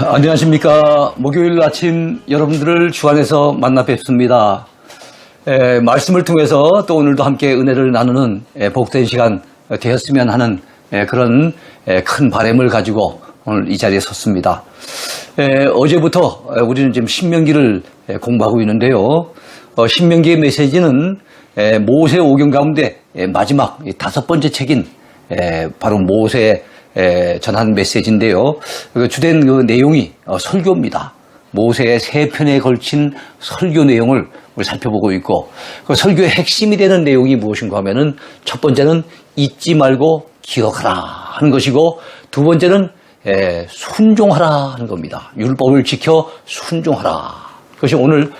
안녕하십니까. 목요일 아침 여러분들을 주 안에서 만나 뵙습니다. 말씀을 통해서 또 오늘도 함께 은혜를 나누는 복된 시간 되었으면 하는 그런 큰 바람을 가지고 오늘 이 자리에 섰습니다. 어제부터 우리는 지금 신명기를 공부하고 있는데요. 신명기의 메시지는 모세 오경 가운데 마지막 5번째 책인 바로 모세 전한 메시지인데요. 주된 그 내용이 설교입니다. 모세의 3편에 걸친 설교 내용을 우리 살펴보고 있고, 그 설교의 핵심이 되는 내용이 무엇인가 하면은 첫 번째는 잊지 말고 기억하라 하는 것이고, 두 번째는 순종하라 하는 겁니다. 율법을 지켜 순종하라. 그것이 오늘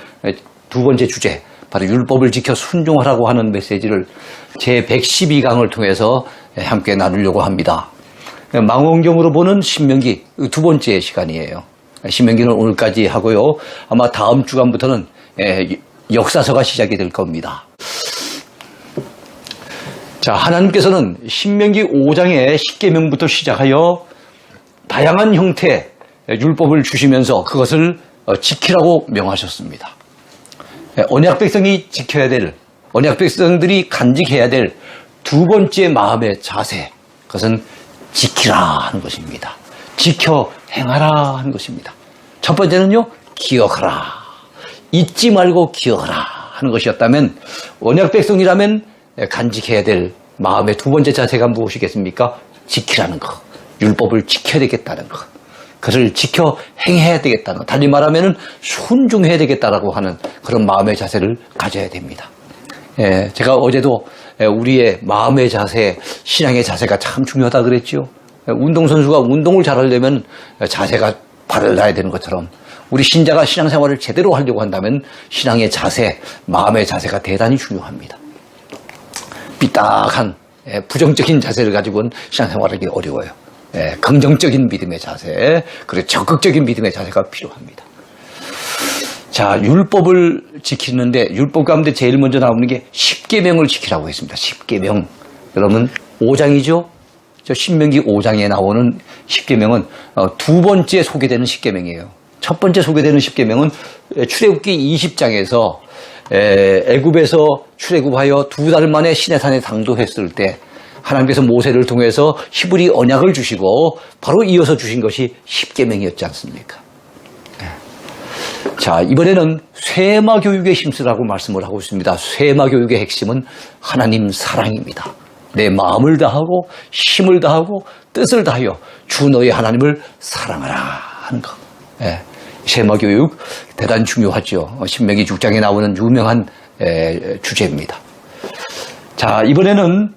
두 번째 주제, 바로 율법을 지켜 순종하라고 하는 메시지를 제 112강을 통해서 함께 나누려고 합니다. 망원경으로 보는 신명기 두 번째 시간이에요. 신명기는 오늘까지 하고요. 아마 다음 주간부터는 역사서가 시작이 될 겁니다. 자, 하나님께서는 신명기 5장의 10계명부터 시작하여 다양한 형태의 율법을 주시면서 그것을 지키라고 명하셨습니다. 언약 백성이 지켜야 될, 언약 백성들이 간직해야 될 두 번째 마음의 자세, 그것은 지키라 하는 것입니다. 지켜 행하라 하는 것입니다. 첫 번째는요, 기억하라. 잊지 말고 기억하라 하는 것이었다면, 언약 백성이라면 간직해야 될 마음의 두 번째 자세가 무엇이겠습니까? 지키라는 것. 율법을 지켜야 되겠다는 것. 그것을 지켜 행해야 되겠다는 것. 달리 말하면 순종해야 되겠다라고 하는 그런 마음의 자세를 가져야 됩니다. 제가 어제도 우리의 마음의 자세, 신앙의 자세가 참 중요하다 그랬죠. 운동선수가 운동을 잘하려면 자세가 바르게 되는 것처럼 우리 신자가 신앙생활을 제대로 하려고 한다면 신앙의 자세, 마음의 자세가 대단히 중요합니다. 삐딱한 부정적인 자세를 가지고는 신앙생활하기 어려워요. 긍정적인 믿음의 자세, 그리고 적극적인 믿음의 자세가 필요합니다. 자, 율법을 지키는데 율법 가운데 제일 먼저 나오는 게 10계명을 지키라고 했습니다. 10계명. 여러분 5장이죠? 저 신명기 5장에 나오는 10계명은 두 번째 소개되는 10계명이에요. 첫 번째 소개되는 10계명은 출애굽기 20장에서 애굽에서 출애굽하여 2달 만에 시내산에 당도했을 때 하나님께서 모세를 통해서 히브리 언약을 주시고 바로 이어서 주신 것이 10계명이었지 않습니까? 자, 이번에는 쇠마 교육에 힘쓰라고 말씀을 하고 있습니다. 쇠마 교육의 핵심은 하나님 사랑입니다. 내 마음을 다하고 힘을 다하고 뜻을 다하여 주 너의 하나님을 사랑하라 하는 것. 쇠마 교육 대단히 중요하죠. 신명기 6장에 나오는 유명한 주제입니다. 자, 이번에는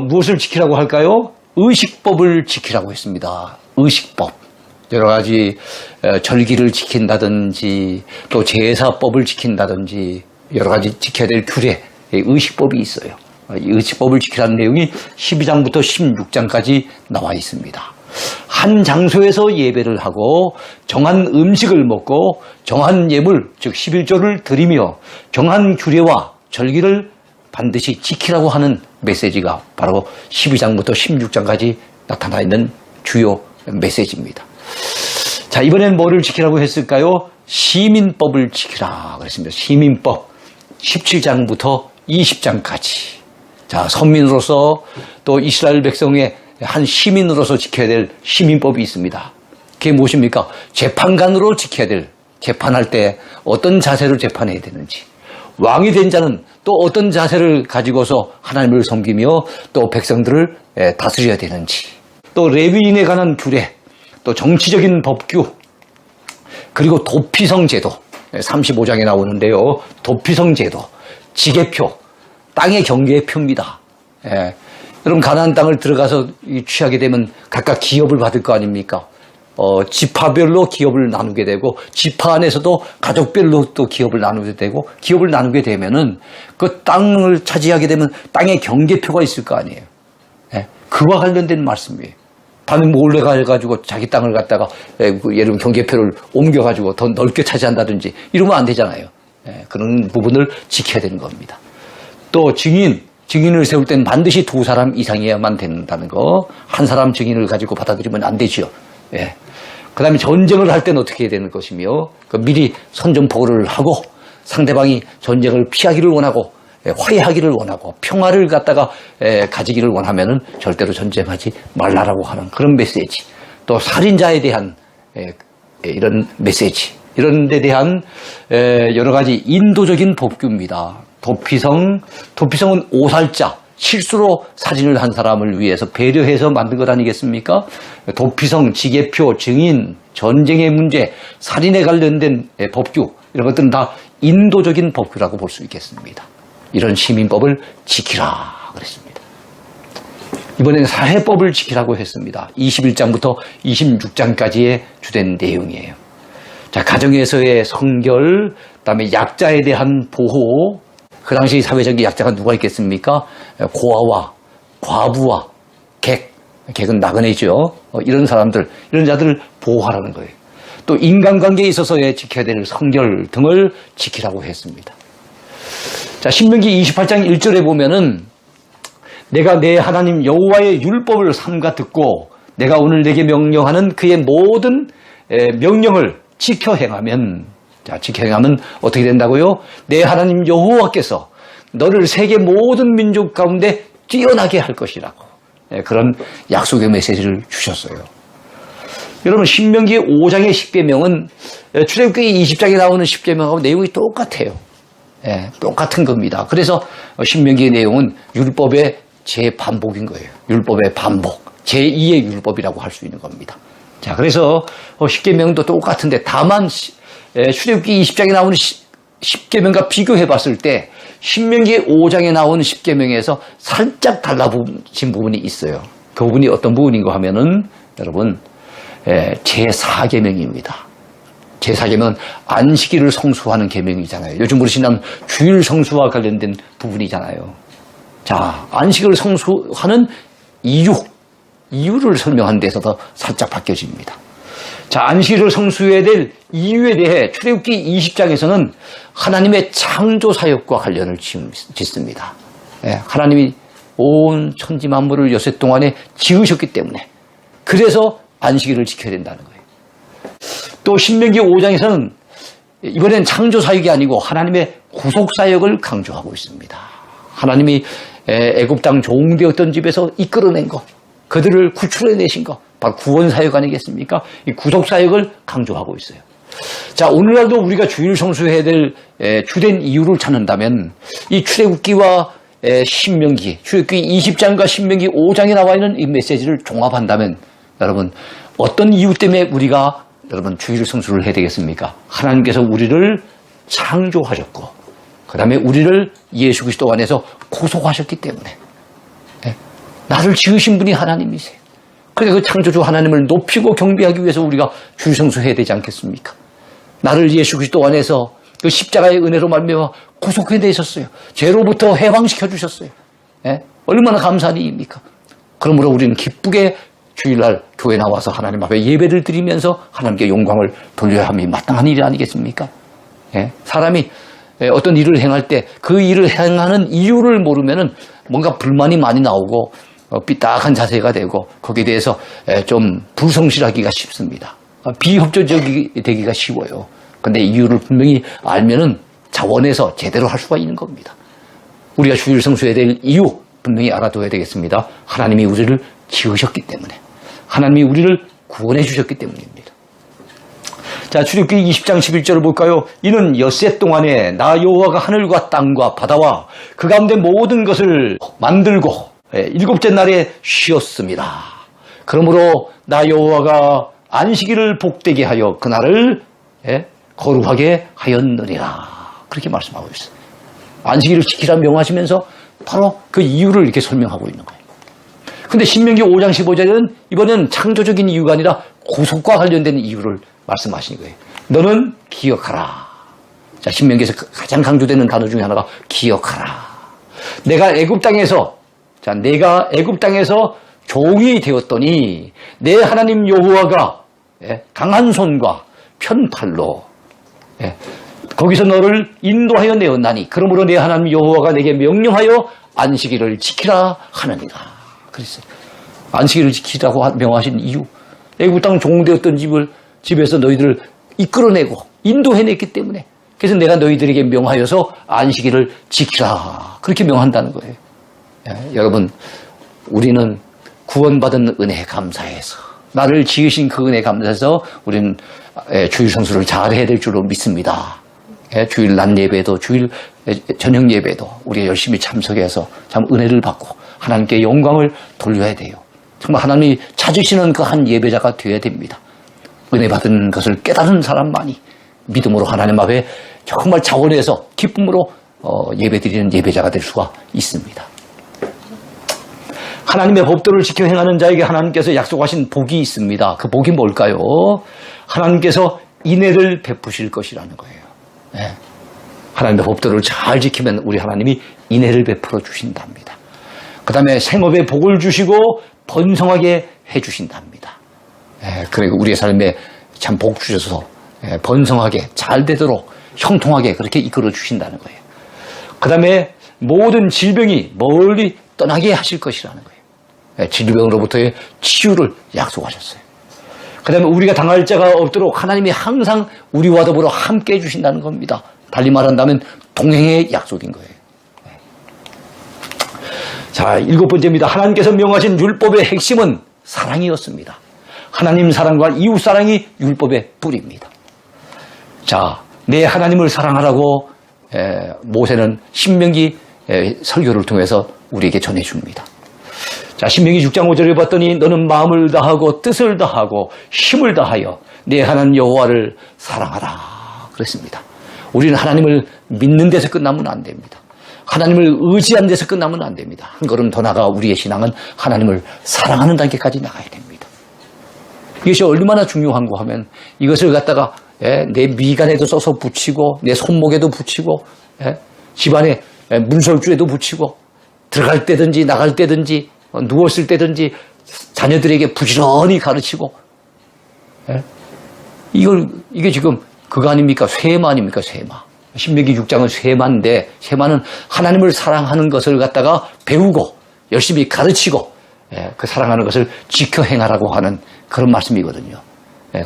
무엇을 지키라고 할까요? 의식법을 지키라고 했습니다. 의식법. 여러 가지 절기를 지킨다든지 또 제사법을 지킨다든지 여러 가지 지켜야 될 규례, 의식법이 있어요. 이 의식법을 지키라는 내용이 12장부터 16장까지 나와 있습니다. 한 장소에서 예배를 하고 정한 음식을 먹고 정한 예물, 즉 11조를 드리며 정한 규례와 절기를 반드시 지키라고 하는 메시지가 바로 12장부터 16장까지 나타나 있는 주요 메시지입니다. 자, 이번엔 뭐를 지키라고 했을까요? 시민법을 지키라 그랬습니다. 시민법 17장부터 20장까지. 자, 선민으로서 또 이스라엘 백성의 한 시민으로서 지켜야 될 시민법이 있습니다. 그게 무엇입니까? 재판관으로 지켜야 될, 재판할 때 어떤 자세로 재판해야 되는지, 왕이 된 자는 또 어떤 자세를 가지고서 하나님을 섬기며 또 백성들을 다스려야 되는지, 또 레위인에 관한 규례, 또 정치적인 법규, 그리고 도피성 제도, 35장에 나오는데요. 도피성 제도, 지계표, 땅의 경계의 표입니다. 여러분 가나안 땅을 들어가서 취하게 되면 각각 기업을 받을 거 아닙니까? 지파별로 기업을 나누게 되고 지파 안에서도 가족별로 또 기업을 나누게 되고 기업을 나누게 되면은 그 땅을 차지하게 되면 땅의 경계표가 있을 거 아니에요. 그와 관련된 말씀이에요. 밤에 몰래 가가지고 자기 땅을 갖다가 예를 들면 경계표를 옮겨가지고 더 넓게 차지한다든지 이러면 안 되잖아요. 그런 부분을 지켜야 되는 겁니다. 또 증인, 증인을 세울 땐 반드시 2사람 이상이어야만 된다는 거. 한 사람 증인을 가지고 받아들이면 안 되지요. 예. 그 다음에 전쟁을 할 때는 어떻게 해야 되는 것이며, 미리 선전포고를 하고 상대방이 전쟁을 피하기를 원하고 화해하기를 원하고 평화를 갖다가 가지기를 원하면은 절대로 전쟁하지 말라라고 하는 그런 메시지. 또 살인자에 대한 이런 메시지. 이런 데 대한 여러 가지 인도적인 법규입니다. 도피성은 오살자, 실수로 살인을 한 사람을 위해서 배려해서 만든 것 아니겠습니까? 도피성, 지게표, 증인, 전쟁의 문제, 살인에 관련된 법규, 이런 것들은 다 인도적인 법규라고 볼 수 있겠습니다. 이런 시민법을 지키라 그랬습니다. 이번에는 사회법을 지키라고 했습니다. 21장부터 26장까지의 주된 내용이에요. 자, 가정에서의 성결, 그다음에 약자에 대한 보호. 그 당시 사회적인 약자가 누가 있겠습니까? 고아와 과부와 객은 나그네죠. 이런 사람들, 이런 자들을 보호하라는 거예요. 또 인간관계에 있어서의 지켜야 될 성결 등을 지키라고 했습니다. 자, 신명기 28장 1절에 보면은 내가 내 하나님 여호와의 율법을 삼가 듣고 내가 오늘 내게 명령하는 그의 모든 명령을 지켜 행하면, 자, 지켜 행하면 어떻게 된다고요? 내 하나님 여호와께서 너를 세계 모든 민족 가운데 뛰어나게 할 것이라고. 그런 약속의 메시지를 주셨어요. 여러분, 신명기 5장의 10계명은 출애굽기 20장에 나오는 10계명하고 내용이 똑같아요. 똑같은 겁니다. 그래서 신명기의 내용은 율법의 재반복인 거예요. 율법의 반복, 제2의 율법이라고 할 수 있는 겁니다. 자, 그래서 10계명도 똑같은데 다만 출애굽기 20장에 나오는 10계명과 비교해 봤을 때 신명기 5장에 나오는 10계명에서 살짝 달라진 부분이 있어요. 그 부분이 어떤 부분인가 하면은 여러분, 제4계명입니다. 제4계명은 안식일을 성수하는 계명이잖아요. 요즘 우리 신앙은 주일 성수와 관련된 부분이잖아요. 자, 안식일을 성수하는 이유를 설명하는 데서도 살짝 바뀌어집니다. 자, 안식일을 성수해야 될 이유에 대해 출애굽기 20장에서는 하나님의 창조 사역과 관련을 짓습니다. 하나님이 온 천지 만물을 여섯 동안에 지으셨기 때문에, 그래서 안식일을 지켜야 된다는 거예요. 또 신명기 5장에서는 이번엔 창조 사역이 아니고 하나님의 구속 사역을 강조하고 있습니다. 하나님이 애굽 땅 종되었던 집에서 이끌어낸 것, 그들을 구출해내신 것, 바로 구원 사역 아니겠습니까? 이 구속 사역을 강조하고 있어요. 자, 오늘날도 우리가 주일 성수해야 될 주된 이유를 찾는다면 이 출애굽기와 신명기, 출애굽기 20장과 신명기 5장에 나와 있는 이 메시지를 종합한다면 여러분, 어떤 이유 때문에 우리가 여러분 주일 성수를 해야 되겠습니까? 하나님께서 우리를 창조하셨고 그 다음에 우리를 예수 그리스도 안에서 구속하셨기 때문에, 나를 지으신 분이 하나님이세요. 그래서 그 창조주 하나님을 높이고 경배하기 위해서 우리가 주일 성수해야 되지 않겠습니까? 나를 예수 그리스도 안에서 그 십자가의 은혜로 말미암아 구속해내셨어요. 죄로부터 해방시켜 주셨어요. 얼마나 감사한 일입니까? 그러므로 우리는 기쁘게 주일날 교회 나와서 하나님 앞에 예배를 드리면서 하나님께 영광을 돌려야 함이 마땅한 일이 아니겠습니까? 사람이 어떤 일을 행할 때 그 일을 행하는 이유를 모르면은 뭔가 불만이 많이 나오고 삐딱한 자세가 되고 거기에 대해서 좀 불성실하기가 쉽습니다. 비협조적이 되기가 쉬워요. 근데 이유를 분명히 알면은 자원해서 제대로 할 수가 있는 겁니다. 우리가 주일 성수해야 될 이유 분명히 알아둬야 되겠습니다. 하나님이 우리를 지으셨기 때문에, 하나님이 우리를 구원해 주셨기 때문입니다. 자, 출애굽기 20장 11절을 볼까요? 이는 엿새 동안에 나 여호와가 하늘과 땅과 바다와 그 가운데 모든 것을 만들고 일곱째 날에 쉬었습니다. 그러므로 나 여호와가 안식일을 복되게 하여 그날을 거룩하게 하였느니라. 그렇게 말씀하고 있어요. 안식일을 지키라 명하시면서 바로 그 이유를 이렇게 설명하고 있는 거예요. 근데 신명기 5장 15절은 이번에는 창조적인 이유가 아니라 구속과 관련된 이유를 말씀하시는 거예요. 너는 기억하라. 자, 신명기에서 가장 강조되는 단어 중에 하나가 기억하라. 내가 애굽 땅에서 종이 되었더니 내 하나님 여호와가 강한 손과 편팔로 거기서 너를 인도하여 내었나니 그러므로 내 하나님 여호와가 내게 명령하여 안식일을 지키라 하느니라. 그랬어요. 안식일을 지키라고 명하신 이유. 애굽 땅 종되었던 집에서 너희들을 이끌어내고 인도해냈기 때문에, 그래서 내가 너희들에게 명하여서 안식일을 지키라, 그렇게 명한다는 거예요. 여러분, 우리는 구원받은 은혜에 감사해서, 나를 지으신 그 은혜에 감사해서 우리는 주일 성수를 잘 해야 될 줄로 믿습니다. 주일 낮 예배도, 주일 저녁 예배도 우리가 열심히 참석해서 참 은혜를 받고 하나님께 영광을 돌려야 돼요. 정말 하나님이 찾으시는 그 한 예배자가 되어야 됩니다. 은혜 받은 것을 깨달은 사람만이 믿음으로 하나님 앞에 정말 자원해서 기쁨으로 예배드리는 예배자가 될 수가 있습니다. 하나님의 법도를 지켜 행하는 자에게 하나님께서 약속하신 복이 있습니다. 그 복이 뭘까요? 하나님께서 인애를 베푸실 것이라는 거예요. 네. 하나님의 법도를 잘 지키면 우리 하나님이 인애를 베풀어 주신답니다. 그 다음에 생업에 복을 주시고 번성하게 해주신답니다. 그리고 우리의 삶에 참 복 주셔서 번성하게 잘 되도록 형통하게 그렇게 이끌어 주신다는 거예요. 그 다음에 모든 질병이 멀리 떠나게 하실 것이라는 거예요. 질병으로부터의 치유를 약속하셨어요. 그 다음에 우리가 당할 자가 없도록 하나님이 항상 우리와 더불어 함께 해주신다는 겁니다. 달리 말한다면 동행의 약속인 거예요. 자, 7번째입니다. 하나님께서 명하신 율법의 핵심은 사랑이었습니다. 하나님 사랑과 이웃 사랑이 율법의 뿌리입니다. 자, 내 하나님을 사랑하라고 모세는 신명기 설교를 통해서 우리에게 전해줍니다. 자, 신명기 6장 5절을 봤더니 너는 마음을 다하고 뜻을 다하고 힘을 다하여 내 하나님 여호와를 사랑하라 그랬습니다. 우리는 하나님을 믿는 데서 끝나면 안 됩니다. 하나님을 의지하는 데서 끝나면 안 됩니다. 한 걸음 더 나아가 우리의 신앙은 하나님을 사랑하는 단계까지 나가야 됩니다. 이것이 얼마나 중요한고 하면 이것을 갖다가 내 미간에도 써서 붙이고 내 손목에도 붙이고 집안에 문설주에도 붙이고 들어갈 때든지 나갈 때든지 누웠을 때든지 자녀들에게 부지런히 가르치고 이게 지금 그거 아닙니까? 쇠마 아닙니까? 쇠마. 신명기 6장은 쇠마인데 쇠마는 하나님을 사랑하는 것을 갖다가 배우고 열심히 가르치고 그 사랑하는 것을 지켜 행하라고 하는 그런 말씀이거든요.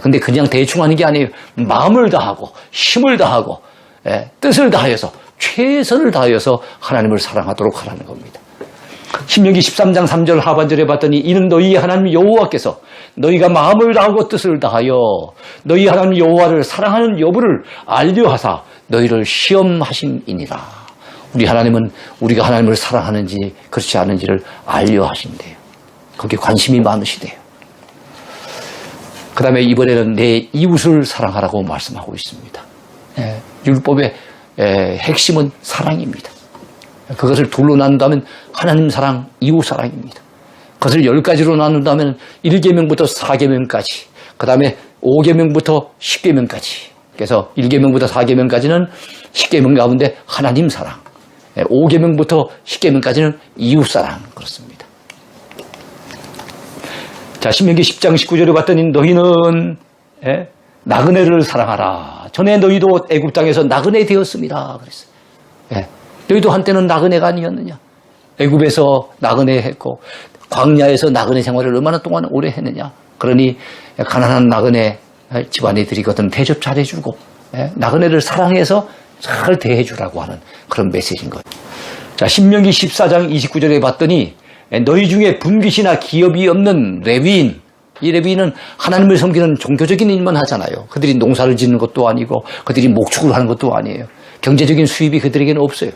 근데 그냥 대충 하는 게 아니에요. 마음을 다하고 힘을 다하고 뜻을 다하여서 최선을 다하여서 하나님을 사랑하도록 하라는 겁니다. 신명기 13장 3절 하반절에 봤더니 이는 너희 하나님 여호와께서 너희가 마음을 다하고 뜻을 다하여 너희 하나님 여호와를 사랑하는 여부를 알려하사 너희를 시험하심이니라. 우리 하나님은 우리가 하나님을 사랑하는지 그렇지 않은지를 알려하신대요. 거기에 관심이 많으시대요. 그 다음에 이번에는 내 이웃을 사랑하라고 말씀하고 있습니다. 율법의 핵심은 사랑입니다. 그것을 둘로 나눈다면 하나님 사랑, 이웃 사랑입니다. 그것을 10가지로 나눈다면 1계명부터 4계명까지, 그 다음에 5계명부터 10계명까지. 그래서 1계명부터 4계명까지는 10계명 가운데 하나님 사랑, 5계명부터 10계명까지는 이웃 사랑, 그렇습니다. 자, 신명기 10장 19절에 봤더니 너희는 나그네를 사랑하라. 전에 너희도 애굽 땅에서 나그네 되었습니다. 그랬어요. 너희도 한때는 나그네가 아니었느냐. 애굽에서 나그네 했고 광야에서 나그네 생활을 얼마나 동안 오래 했느냐. 그러니 가난한 나그네 집안애들이거든 대접 잘해주고 나그네를 사랑해서 잘 대해주라고 하는 그런 메시지인 거예요. 자, 신명기 14장 29절에 봤더니 너희 중에 분깃이나 기업이 없는 레위인, 이 레위인은 하나님을 섬기는 종교적인 일만 하잖아요. 그들이 농사를 짓는 것도 아니고 그들이 목축을 하는 것도 아니에요. 경제적인 수입이 그들에게는 없어요.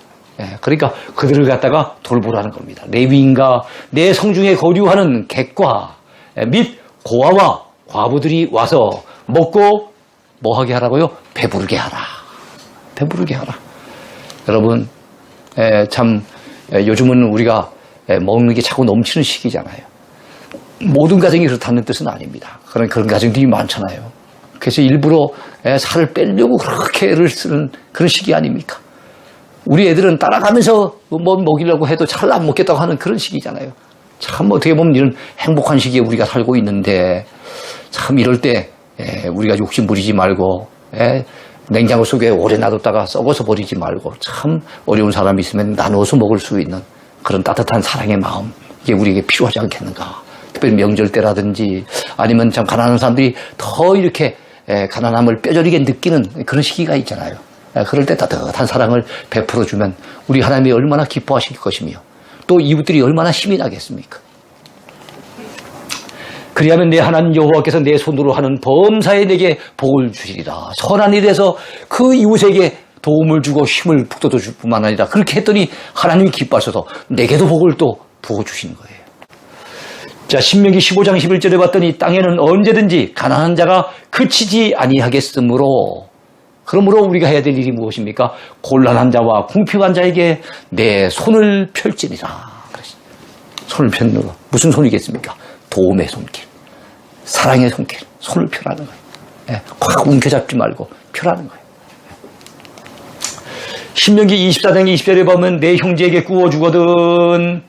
그러니까 그들을 갖다가 돌보라는 겁니다. 레위인과 내 성중에 거류하는 객과 및 고아와 과부들이 와서 먹고 뭐하게 하라고요? 배부르게 하라. 배부르게 하라. 여러분, 참 요즘은 우리가 먹는 게 자꾸 넘치는 시기잖아요. 모든 가정이 그렇다는 뜻은 아닙니다. 그런 가정들이 많잖아요. 그래서 일부러 살을 빼려고 그렇게 애를 쓰는 그런 시기 아닙니까? 우리 애들은 따라가면서 뭐 먹이려고 해도 잘 안 먹겠다고 하는 그런 시기잖아요. 참 어떻게 보면 이런 행복한 시기에 우리가 살고 있는데 참 이럴 때 우리가 욕심 부리지 말고 냉장고 속에 오래 놔뒀다가 썩어서 버리지 말고 참 어려운 사람이 있으면 나누어서 먹을 수 있는 그런 따뜻한 사랑의 마음, 이게 우리에게 필요하지 않겠는가. 특별히 명절 때라든지 아니면 참 가난한 사람들이 더 이렇게 가난함을 뼈저리게 느끼는 그런 시기가 있잖아요. 그럴 때 따뜻한 사랑을 베풀어주면 우리 하나님이 얼마나 기뻐하실 것이며 또 이웃들이 얼마나 힘이 나겠습니까? 그리하면 내 하나님 여호와께서 내 손으로 하는 범사에 내게 복을 주시리라. 선한 일에서 그 이웃에게 도움을 주고 힘을 북돋워 줄 뿐만 아니라 그렇게 했더니 하나님이 기뻐하셔서 내게도 복을 또 부어주시는 거예요. 자, 신명기 15장 11절에 봤더니 땅에는 언제든지 가난한 자가 그치지 아니하겠으므로, 그러므로 우리가 해야 될 일이 무엇입니까? 곤란한 자와 궁핍한 자에게 내 손을 펼지니라. 손을 펴는 거 무슨 손이겠습니까? 도움의 손길, 사랑의 손길, 손을 펴라는 거예요. 꽉 움켜잡지 말고 펴라는 거예요. 신명기 24장 20절에 보면 내 형제에게 구워주거든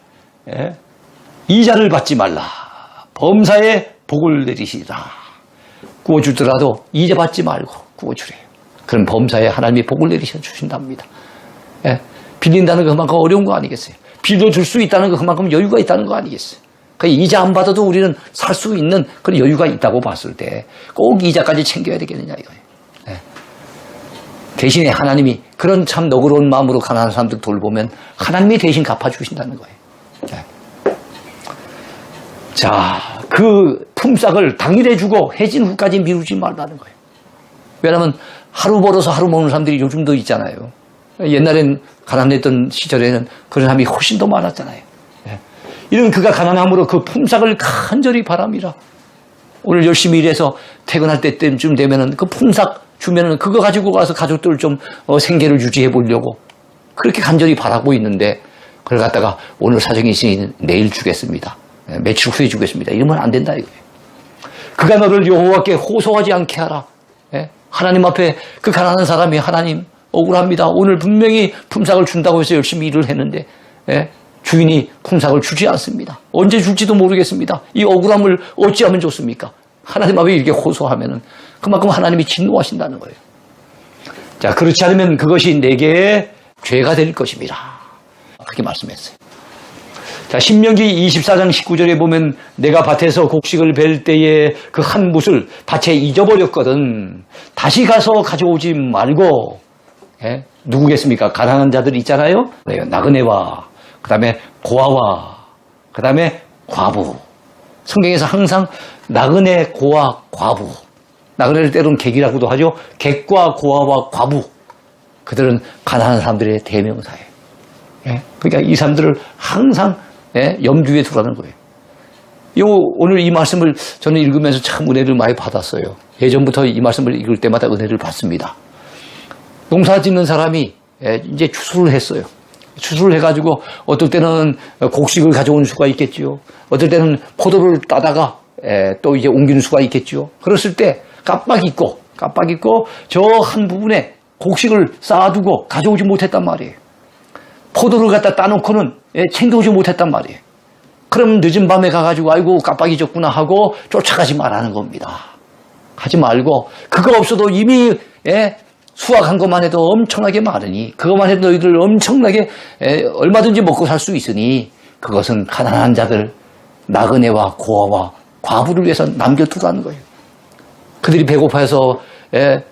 이자를 받지 말라. 범사에 복을 내리시라. 구워주더라도 이자 받지 말고 구워주래요. 그럼 범사에 하나님이 복을 내리셔 주신답니다. 빌린다는 거 그만큼 어려운 거 아니겠어요? 빌려줄 수 있다는 거 그만큼 여유가 있다는 거 아니겠어요? 그러니까 이자 안 받아도 우리는 살 수 있는 그런 여유가 있다고 봤을 때 꼭 이자까지 챙겨야 되겠느냐 이거예요. 대신에 하나님이 그런 참 너그러운 마음으로 가난한 사람들 돌보면 하나님이 대신 갚아주신다는 거예요. 자, 그 품삯을 당일에 주고 해진 후까지 미루지 말라는 거예요. 왜냐하면 하루 벌어서 하루 먹는 사람들이 요즘도 있잖아요. 옛날엔 가난했던 시절에는 그런 사람이 훨씬 더 많았잖아요. 이런 그가 가난함으로 그 품삯을 간절히 바랍니다. 오늘 열심히 일해서 퇴근할 때쯤 되면은 그 품삯 주면은 그거 가지고 가서 가족들 좀 생계를 유지해 보려고 그렇게 간절히 바라고 있는데 그걸 갖다가 오늘 사정이 있으니 내일 주겠습니다. 며칠 후에 주겠습니다. 이러면 안 된다 이거예요. 그가 너를 여호와께 호소하지 않게 하라. 하나님 앞에 그 가난한 사람이 하나님 억울합니다. 오늘 분명히 품삯을 준다고 해서 열심히 일을 했는데 주인이 품삯을 주지 않습니다. 언제 줄지도 모르겠습니다. 이 억울함을 어찌하면 좋습니까? 하나님 앞에 이렇게 호소하면은 그만큼 하나님이 진노하신다는 거예요. 자, 그렇지 않으면 그것이 내게 죄가 될 것입니다. 그렇게 말씀했어요. 자, 신명기 24장 19절에 보면 내가 밭에서 곡식을 벨 때에 그 한 뭇을 밭에 잊어버렸거든. 다시 가서 가져오지 말고, 누구겠습니까? 가난한 자들 있잖아요. 나그네와, 그 다음에 고아와, 그 다음에 과부. 성경에서 항상 나그네, 고아, 과부. 나그네를 때로는 객이라고도 하죠. 객과 고아와 과부. 그들은 가난한 사람들의 대명사예요. 그러니까 이 사람들을 항상 염두에 두라는 거예요. 오늘 이 말씀을 저는 읽으면서 참 은혜를 많이 받았어요. 예전부터 이 말씀을 읽을 때마다 은혜를 받습니다. 농사 짓는 사람이 이제 추수를 했어요. 추수를 해가지고 어떨 때는 곡식을 가져온 수가 있겠지요. 어떨 때는 포도를 따다가 또 이제 옮기는 수가 있겠지요. 그랬을 때 깜빡 잊고 저 한 부분에 곡식을 쌓아두고 가져오지 못했단 말이에요. 포도를 갖다 따놓고는 챙겨오지 못했단 말이에요. 그럼 늦은 밤에 가가지고 아이고 깜빡 잊었구나 하고 쫓아가지 말라는 겁니다. 하지 말고 그거 없어도 이미 수확한 것만 해도 엄청나게 많으니 그것만 해도 너희들 엄청나게 얼마든지 먹고 살 수 있으니 그것은 가난한 자들 나그네와 고아와 과부를 위해서 남겨두라는 거예요. 그들이 배고파서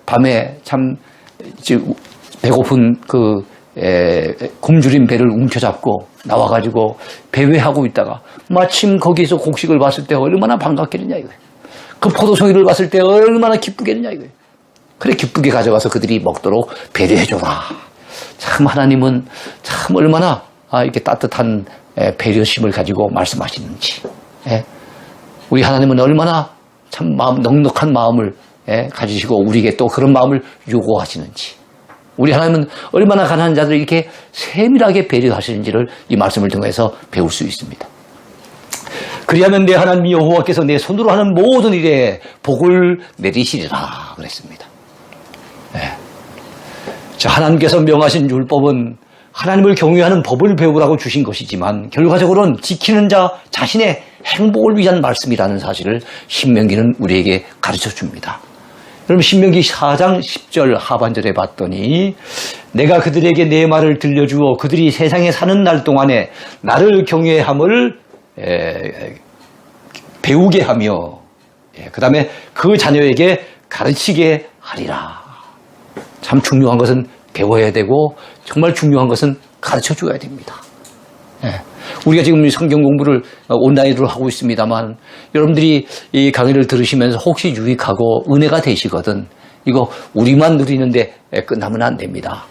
밤에 참 배고픈 그 굶주린 배를 움켜잡고 나와가지고 배회하고 있다가 마침 거기서 곡식을 봤을 때 얼마나 반갑겠느냐 이거예요. 그 포도송이를 봤을 때 얼마나 기쁘겠느냐 이거예요. 그래 기쁘게 가져가서 그들이 먹도록 배려해줘라. 참 하나님은 참 얼마나 이렇게 따뜻한 배려심을 가지고 말씀하시는지. 우리 하나님은 얼마나 참 넉넉한 마음을 가지시고 우리에게 또 그런 마음을 요구하시는지. 우리 하나님은 얼마나 가난한 자들을 이렇게 세밀하게 배려하시는지를 이 말씀을 통해서 배울 수 있습니다. 그리하면 내 하나님 여호와께서 내 손으로 하는 모든 일에 복을 내리시리라 그랬습니다. 자, 하나님께서 명하신 율법은 하나님을 경외하는 법을 배우라고 주신 것이지만 결과적으로는 지키는 자 자신의 행복을 위한 말씀이라는 사실을 신명기는 우리에게 가르쳐 줍니다. 그럼 신명기 4장 10절 하반절에 봤더니 내가 그들에게 내 말을 들려주어 그들이 세상에 사는 날 동안에 나를 경외함을 배우게 하며 그 다음에 그 자녀에게 가르치게 하리라. 참 중요한 것은 배워야 되고 정말 중요한 것은 가르쳐 줘야 됩니다. 우리가 지금 성경 공부를 온라인으로 하고 있습니다만 여러분들이 이 강의를 들으시면서 혹시 유익하고 은혜가 되시거든 이거 우리만 누리는데 끝나면 안 됩니다.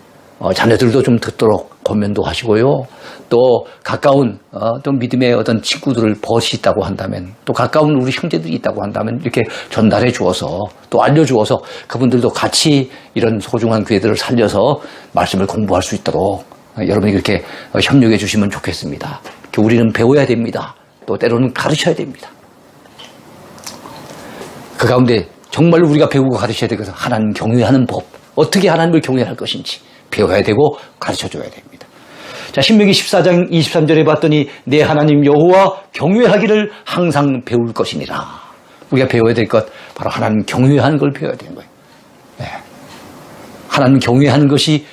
자녀들도 좀 듣도록 권면도 하시고요. 또 가까운 또 믿음의 어떤 친구들을 벗이 있다고 한다면 또 가까운 우리 형제들이 있다고 한다면 이렇게 전달해 주어서 또 알려주어서 그분들도 같이 이런 소중한 기회들을 살려서 말씀을 공부할 수 있도록 여러분이 그렇게 협력해 주시면 좋겠습니다. 우리는 배워야 됩니다. 또 때로는 가르쳐야 됩니다. 그 가운데 정말로 우리가 배우고 가르쳐야 되는 것은 하나님 경외하는 법, 어떻게 하나님을 경외할 것인지 배워야 되고 가르쳐 줘야 됩니다. 자, 신명기 14장 23절에 봤더니 내 하나님 여호와 경외하기를 항상 배울 것이니라. 우리가 배워야 될 것 바로 하나님 경외하는 걸 배워야 되는 거예요. 하나님 경외하는 것이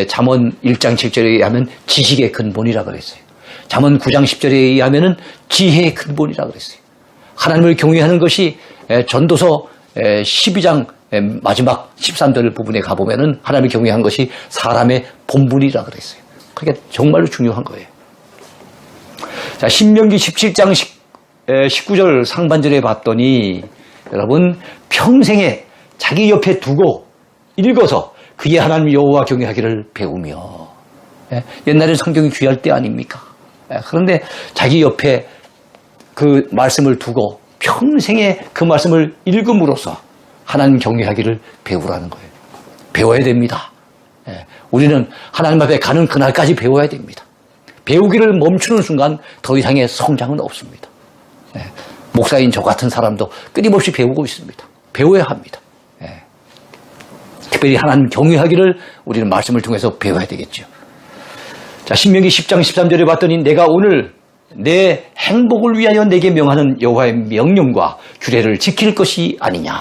잠언 1장 7절에 의하면 지식의 근본이라 그랬어요. 잠언 9장 10절에 의하면 지혜의 근본이라 그랬어요. 하나님을 경외하는 것이 전도서 12장 마지막 13절 부분에 가보면은 하나님을 경외하는 것이 사람의 본분이라 그랬어요. 그게 정말로 중요한 거예요. 자, 신명기 17장 19절 상반절에 봤더니 여러분 평생에 자기 옆에 두고 읽어서 그의 하나님 여호와 경외하기를 배우며 옛날에 성경이 귀할 때 아닙니까? 그런데 자기 옆에 그 말씀을 두고 평생에 그 말씀을 읽음으로써 하나님 경외하기를 배우라는 거예요. 배워야 됩니다. 우리는 하나님 앞에 가는 그날까지 배워야 됩니다. 배우기를 멈추는 순간 더 이상의 성장은 없습니다. 목사인 저 같은 사람도 끊임없이 배우고 있습니다. 배워야 합니다. 특별히 하나님 경외하기를 우리는 말씀을 통해서 배워야 되겠죠. 자, 신명기 10장 13절에 봤더니 내가 오늘 내 행복을 위하여 내게 명하는 여호와의 명령과 규례를 지킬 것이 아니냐.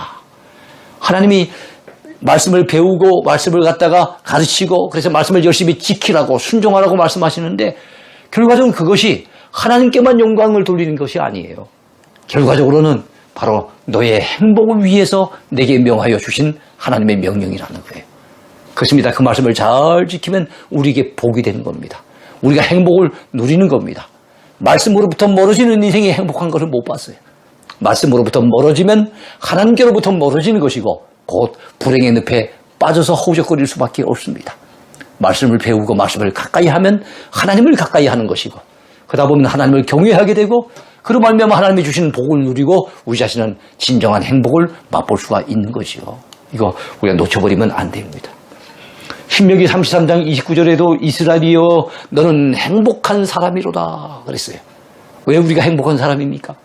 하나님이 말씀을 배우고 말씀을 갖다가 가르치고 그래서 말씀을 열심히 지키라고 순종하라고 말씀하시는데 결과적으로 그것이 하나님께만 영광을 돌리는 것이 아니에요. 결과적으로는 바로 너의 행복을 위해서 내게 명하여 주신 하나님의 명령이라는 거예요. 그렇습니다. 그 말씀을 잘 지키면 우리에게 복이 되는 겁니다. 우리가 행복을 누리는 겁니다. 말씀으로부터 멀어지는 인생이 행복한 것을 못 봤어요. 말씀으로부터 멀어지면 하나님께로부터 멀어지는 것이고 곧 불행의 늪에 빠져서 허우적거릴 수밖에 없습니다. 말씀을 배우고 말씀을 가까이 하면 하나님을 가까이 하는 것이고 그러다 보면 하나님을 경외하게 되고 그로 말미암아 하나님이 주시는 복을 누리고 우리 자신은 진정한 행복을 맛볼 수가 있는 것이요. 이거 우리가 놓쳐버리면 안 됩니다. 신명기 33장 29절에도 이스라엘이여 너는 행복한 사람이로다 그랬어요. 왜 우리가 행복한 사람입니까?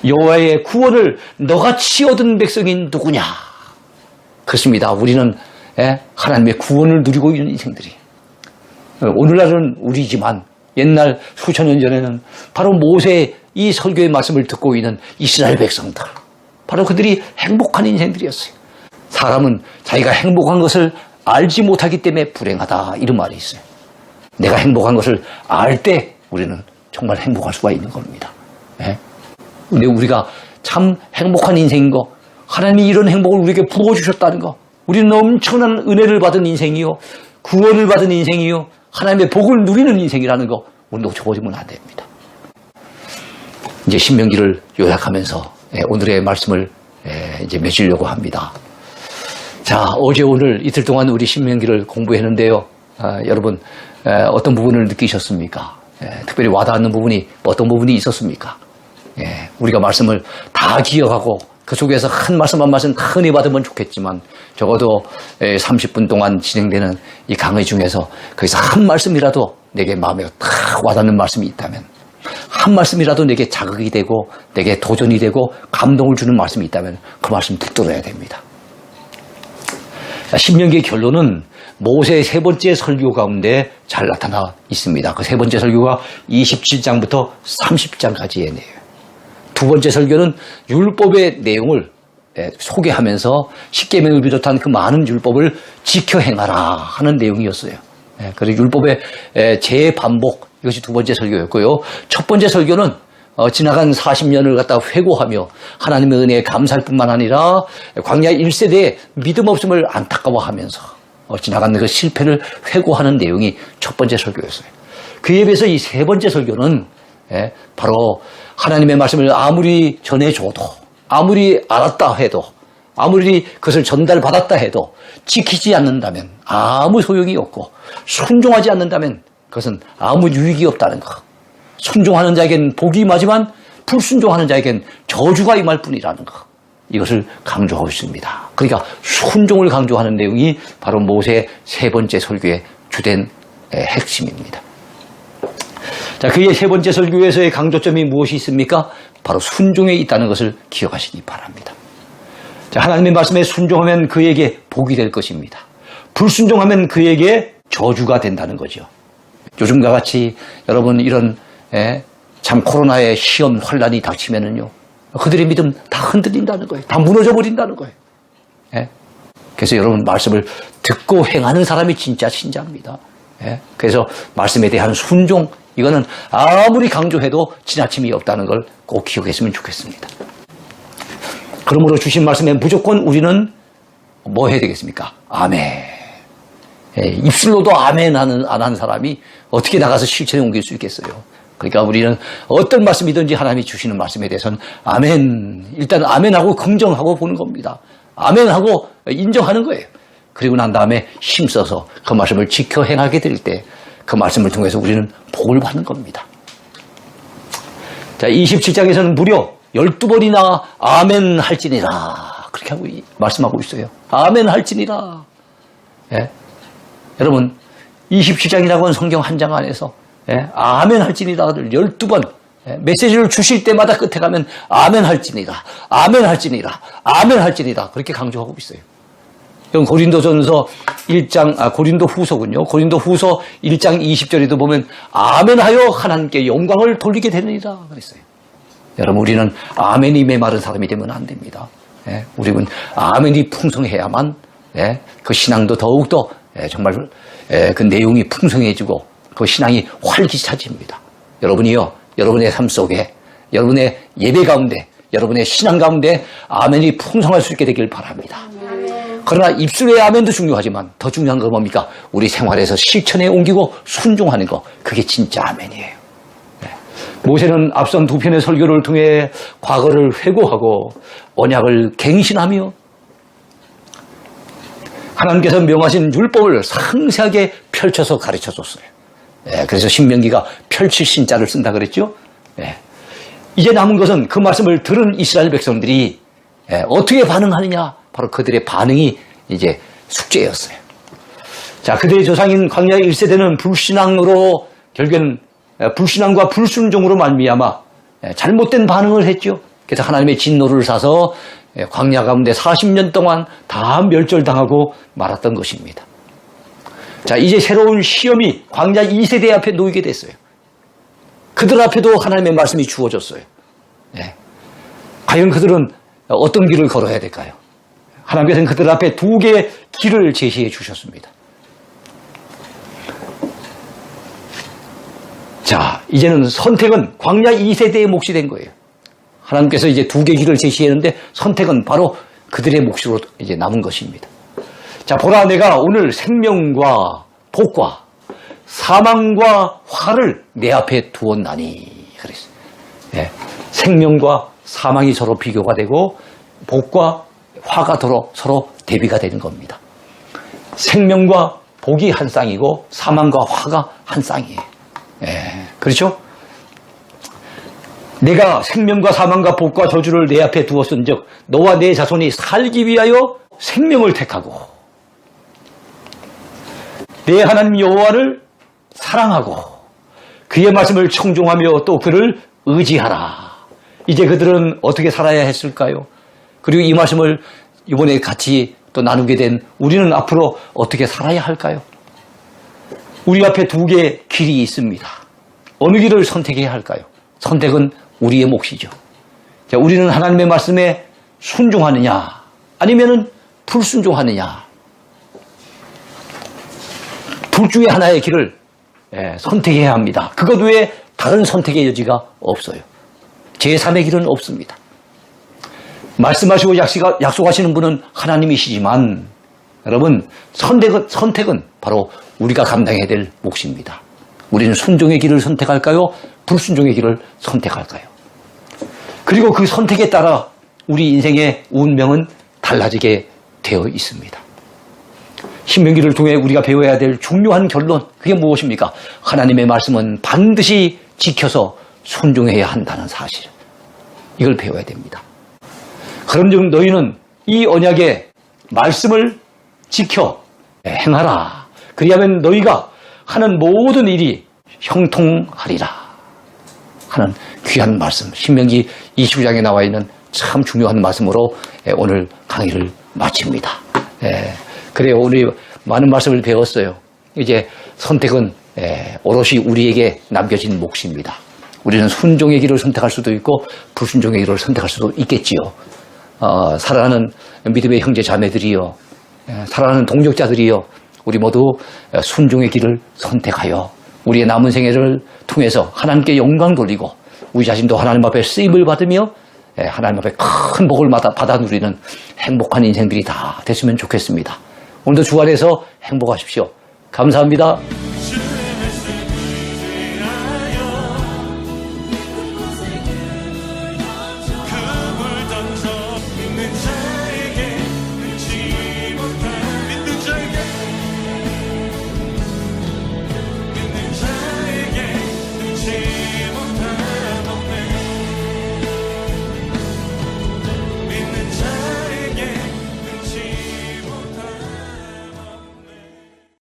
여호와의 구원을 너같이 얻은 백성인 누구냐? 그렇습니다. 우리는 하나님의 구원을 누리고 있는 인생들이 오늘날은 우리지만 옛날 수천 년 전에는 바로 모세의 이 설교의 말씀을 듣고 있는 이스라엘 백성들 바로 그들이 행복한 인생들이었어요. 사람은 자기가 행복한 것을 알지 못하기 때문에 불행하다 이런 말이 있어요. 내가 행복한 것을 알 때 우리는 정말 행복할 수가 있는 겁니다. 근데 우리가 참 행복한 인생인 거 하나님이 이런 행복을 우리에게 부어주셨다는 거 우리는 엄청난 은혜를 받은 인생이요 구원을 받은 인생이요 하나님의 복을 누리는 인생이라는 거 우리 놓쳐버리면 안 됩니다. 이제 신명기를 요약하면서 오늘의 말씀을 이제 맺으려고 합니다. 자, 어제 오늘 이틀 동안 우리 신명기를 공부했는데요. 여러분 어떤 부분을 느끼셨습니까? 특별히 와닿는 부분이 어떤 부분이 있었습니까? 우리가 말씀을 다 기억하고 그 속에서 한 말씀 한 말씀 다 은혜 받으면 좋겠지만 적어도 30분 동안 진행되는 이 강의 중에서 거기서 한 말씀이라도 내게 마음에 딱 와닿는 말씀이 있다면 한 말씀이라도 내게 자극이 되고 내게 도전이 되고 감동을 주는 말씀이 있다면 그 말씀 붙들어야 됩니다. 신명기의 결론은 모세의 세 번째 설교 가운데 잘 나타나 있습니다. 그 세 번째 설교가 27장부터 30장까지의 내용. 두 번째 설교는 율법의 내용을 소개하면서 십계명을 비롯한 그 많은 율법을 지켜 행하라 하는 내용이었어요. 그리고 율법의 재반복, 이것이 두 번째 설교였고요. 첫 번째 설교는 지나간 40년을 갖다 회고하며 하나님의 은혜에 감사할 뿐만 아니라 광야 1세대의 믿음 없음을 안타까워하면서 지나간 그 실패를 회고하는 내용이 첫 번째 설교였어요. 그에 비해서 이 세 번째 설교는 바로 하나님의 말씀을 아무리 전해줘도, 아무리 알았다 해도, 아무리 그것을 전달받았다 해도 지키지 않는다면 아무 소용이 없고, 순종하지 않는다면 그것은 아무 유익이 없다는 것. 순종하는 자에겐 복이 임하지만 불순종하는 자에겐 저주가 임할 뿐이라는 것. 이것을 강조하고 있습니다. 그러니까 순종을 강조하는 내용이 바로 모세의 세 번째 설교의 주된 핵심입니다. 자, 그의 세 번째 설교에서의 강조점이 무엇이 있습니까? 바로 순종에 있다는 것을 기억하시기 바랍니다. 자, 하나님의 말씀에 순종하면 그에게 복이 될 것입니다. 불순종하면 그에게 저주가 된다는 거죠. 요즘과 같이 여러분 이런 참 코로나의 시험 환란이 닥치면은요, 그들의 믿음 다 흔들린다는 거예요. 다 무너져 버린다는 거예요. 그래서 여러분 말씀을 듣고 행하는 사람이 진짜 신자입니다. 그래서 말씀에 대한 순종, 이거는 아무리 강조해도 지나침이 없다는 걸 꼭 기억했으면 좋겠습니다. 그러므로 주신 말씀에 무조건 우리는 뭐 해야 되겠습니까? 아멘. 입술로도 아멘 안 하는 사람이 어떻게 나가서 실천에 옮길 수 있겠어요? 그러니까 우리는 어떤 말씀이든지 하나님이 주시는 말씀에 대해서는 아멘, 일단 아멘하고 긍정하고 보는 겁니다. 아멘하고 인정하는 거예요. 그리고 난 다음에 힘써서 그 말씀을 지켜 행하게 될 때 그 말씀을 통해서 우리는 복을 받는 겁니다. 자, 27장에서는 무려 12번이나 아멘 할지니라 그렇게 하고 말씀하고 있어요. 아멘 할지니라. 여러분 27장이라고 하는 성경 한 장 안에서 아멘 할지니라를 12번 메시지를 주실 때마다 끝에 가면 아멘 할지니라, 아멘 할지니라, 아멘 할지니라 그렇게 강조하고 있어요. 이건 고린도전서 1장, 고린도 후서군요. 고린도 후서 1장 20절에도 보면 아멘하여 하나님께 영광을 돌리게 되느니라 그랬어요. 여러분 우리는 아멘이 메마른 사람이 되면 안 됩니다. 우리는 아멘이 풍성해야만 그 신앙도 더욱더 정말 그 내용이 풍성해지고 그 신앙이 활기차집니다. 여러분이요, 여러분의 삶 속에, 여러분의 예배 가운데, 여러분의 신앙 가운데 아멘이 풍성할 수 있게 되길 바랍니다. 그러나 입술의 아멘도 중요하지만 더 중요한 건 뭡니까? 우리 생활에서 실천에 옮기고 순종하는 거, 그게 진짜 아멘이에요. 모세는 앞선 두 편의 설교를 통해 과거를 회고하고 언약을 갱신하며 하나님께서 명하신 율법을 상세하게 펼쳐서 가르쳐줬어요. 그래서 신명기가 펼칠 신자를 쓴다 그랬죠. 이제 남은 것은 그 말씀을 들은 이스라엘 백성들이 어떻게 반응하느냐, 바로 그들의 반응이 이제 숙제였어요. 자, 그들의 조상인 광야 1세대는 불신앙으로 결국에는 불신앙과 불순종으로 말미암아 잘못된 반응을 했죠. 그래서 하나님의 진노를 사서 광야 가운데 40년 동안 다 멸절당하고 말았던 것입니다. 자, 이제 새로운 시험이 광야 2세대 앞에 놓이게 됐어요. 그들 앞에도 하나님의 말씀이 주어졌어요. 과연 그들은 어떤 길을 걸어야 될까요? 하나님께서는 그들 앞에 두 개의 길을 제시해 주셨습니다. 자, 이제는 선택은 광야 2세대의 몫이 된 거예요. 하나님께서 이제 두 개의 길을 제시했는데 선택은 바로 그들의 몫으로 이제 남은 것입니다. 자, 보라, 내가 오늘 생명과 복과 사망과 화를 내 앞에 두었나니 그랬어요. 생명과 사망이 서로 비교가 되고 복과 화가 서로 대비가 되는 겁니다. 생명과 복이 한 쌍이고 사망과 화가 한 쌍이에요. 그렇죠? 내가 생명과 사망과 복과 저주를 내 앞에 두었은즉 너와 내 자손이 살기 위하여 생명을 택하고 내 하나님 여호와를 사랑하고 그의 말씀을 청종하며 또 그를 의지하라. 이제 그들은 어떻게 살아야 했을까요? 그리고 이 말씀을 이번에 같이 또 나누게 된 우리는 앞으로 어떻게 살아야 할까요? 우리 앞에 두 개의 길이 있습니다. 어느 길을 선택해야 할까요? 선택은 우리의 몫이죠. 자, 우리는 하나님의 말씀에 순종하느냐 아니면은 불순종하느냐, 둘 중에 하나의 길을 선택해야 합니다. 그것 외에 다른 선택의 여지가 없어요. 제3의 길은 없습니다. 말씀하시고 약속하시는 분은 하나님이시지만 여러분, 선택은 바로 우리가 감당해야 될 몫입니다. 우리는 순종의 길을 선택할까요? 불순종의 길을 선택할까요? 그리고 그 선택에 따라 우리 인생의 운명은 달라지게 되어 있습니다. 신명기를 통해 우리가 배워야 될 중요한 결론, 그게 무엇입니까? 하나님의 말씀은 반드시 지켜서 순종해야 한다는 사실. 이걸 배워야 됩니다. 그런즉 너희는 이 언약의 말씀을 지켜 행하라. 그리하면 너희가 하는 모든 일이 형통하리라 하는 귀한 말씀, 신명기 29장에 나와 있는 참 중요한 말씀으로 오늘 강의를 마칩니다. 그래요. 우리 많은 말씀을 배웠어요. 이제 선택은 오롯이 우리에게 남겨진 몫입니다. 우리는 순종의 길을 선택할 수도 있고 불순종의 길을 선택할 수도 있겠지요. 사랑하는 믿음의 형제 자매들이요, 사랑하는 동역자들이요, 우리 모두 순종의 길을 선택하여 우리의 남은 생애를 통해서 하나님께 영광 돌리고 우리 자신도 하나님 앞에 쓰임을 받으며 하나님 앞에 큰 복을 받아 누리는 행복한 인생들이 다 됐으면 좋겠습니다. 오늘도 주 안에서 행복하십시오. 감사합니다.